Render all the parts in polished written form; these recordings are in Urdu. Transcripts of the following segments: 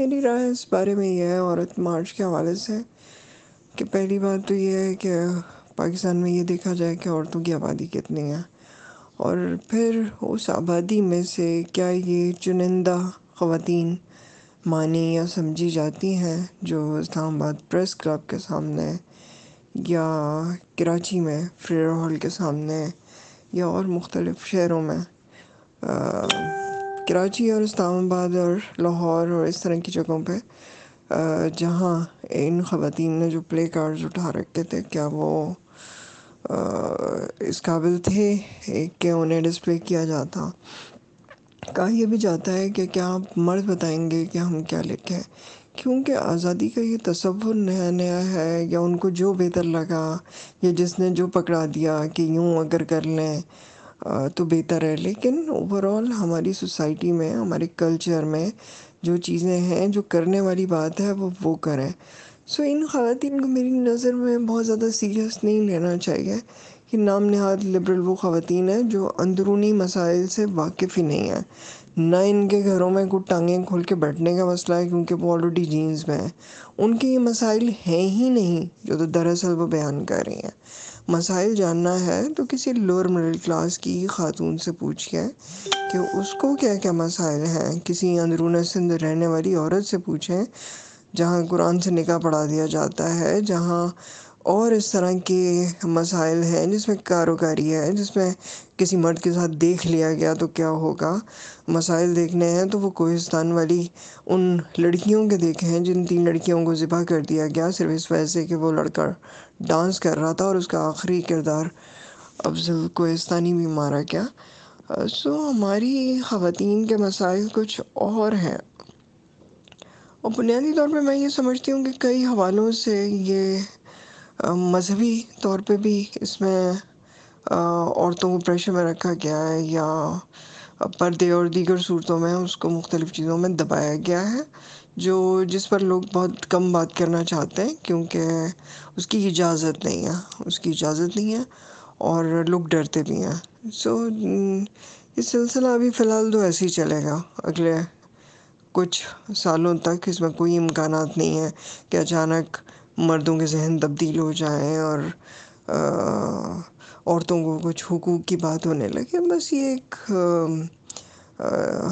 میری رائے اس بارے میں یہ ہے عورت مارچ کے حوالے سے کہ پہلی بات تو یہ ہے کہ پاکستان میں یہ دیکھا جائے کہ عورتوں کی آبادی کتنی ہے، اور پھر اس آبادی میں سے کیا یہ چنندہ خواتین مانی یا سمجھی جاتی ہیں جو اسلام آباد پریس کلب کے سامنے یا کراچی میں فریڈم ہال کے سامنے یا اور مختلف شہروں میں کراچی اور اسلام آباد اور لاہور اور اس طرح کی جگہوں پہ جہاں ان خواتین نے جو پلے کارڈز اٹھا رکھے تھے، کیا وہ اس قابل تھے کہ انہیں ڈسپلے کیا جاتا؟ کہا یہ بھی جاتا ہے کہ کیا آپ مرد بتائیں گے کہ ہم کیا لکھیں، کیونکہ آزادی کا یہ تصور نیا نیا ہے، یا ان کو جو بہتر لگا یا جس نے جو پکڑا دیا کہ یوں اگر کر لیں تو بہتر ہے. لیکن اوورآل ہماری سوسائٹی میں، ہمارے کلچر میں جو چیزیں ہیں، جو کرنے والی بات ہے وہ کریں. سو ان خواتین کو میری نظر میں بہت زیادہ سیریس نہیں لینا چاہیے. کہ نام نہاد لبرل وہ خواتین ہیں جو اندرونی مسائل سے واقف ہی نہیں ہیں، نہ ان کے گھروں میں کچھ ٹانگیں کھول کے بیٹھنے کا مسئلہ ہے کیونکہ وہ آلریڈی جینز میں ہیں. ان کے یہ مسائل ہیں ہی نہیں جو تو دراصل وہ بیان کر رہی ہیں. مسائل جاننا ہے تو کسی لوور مڈل کلاس کی خاتون سے پوچھیں کہ اس کو کیا کیا مسائل ہیں، کسی اندرون سندھ رہنے والی عورت سے پوچھیں جہاں قرآن سے نکاح پڑھا دیا جاتا ہے، جہاں اور اس طرح کے مسائل ہیں جس میں کاروکاری ہے، جس میں کسی مرد کے ساتھ دیکھ لیا گیا تو کیا ہوگا. مسائل دیکھنے ہیں تو وہ کوہستان والی ان لڑکیوں کے دیکھے ہیں جن 3 لڑکیوں کو ذبح کر دیا گیا صرف اس وجہ سے کہ وہ لڑکا ڈانس کر رہا تھا اور اس کا آخری کردار افضل کوہستانی بھی مارا گیا. سو ہماری خواتین کے مسائل کچھ اور ہیں، اور بنیادی طور پہ میں یہ سمجھتی ہوں کہ کئی حوالوں سے یہ مذہبی طور پہ بھی اس میں عورتوں کو پریشر میں رکھا گیا ہے، یا پردے اور دیگر صورتوں میں اس کو مختلف چیزوں میں دبایا گیا ہے، جس پر لوگ بہت کم بات کرنا چاہتے ہیں کیونکہ اس کی اجازت نہیں ہے اور لوگ ڈرتے بھی ہیں. سو یہ سلسلہ ابھی فی الحال تو ایسے ہی چلے گا اگلے کچھ سالوں تک. اس میں کوئی امکانات نہیں ہے کہ اچانک مردوں کے ذہن تبدیل ہو جائیں اور عورتوں کو کچھ حقوق کی بات ہونے لگے. بس یہ ایک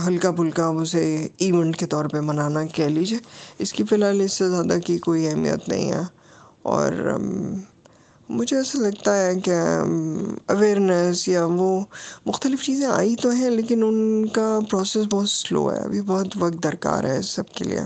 ہلکا پھلکا اسے ایونٹ کے طور پہ منانا کہہ لیجیے. اس کی فی الحال اس سے زیادہ کی کوئی اہمیت نہیں ہے، اور مجھے ایسا لگتا ہے کہ اویئرنیس یا وہ مختلف چیزیں آئی تو ہیں لیکن ان کا پروسیس بہت سلو ہے، ابھی بہت وقت درکار ہے اس سب کے لیے.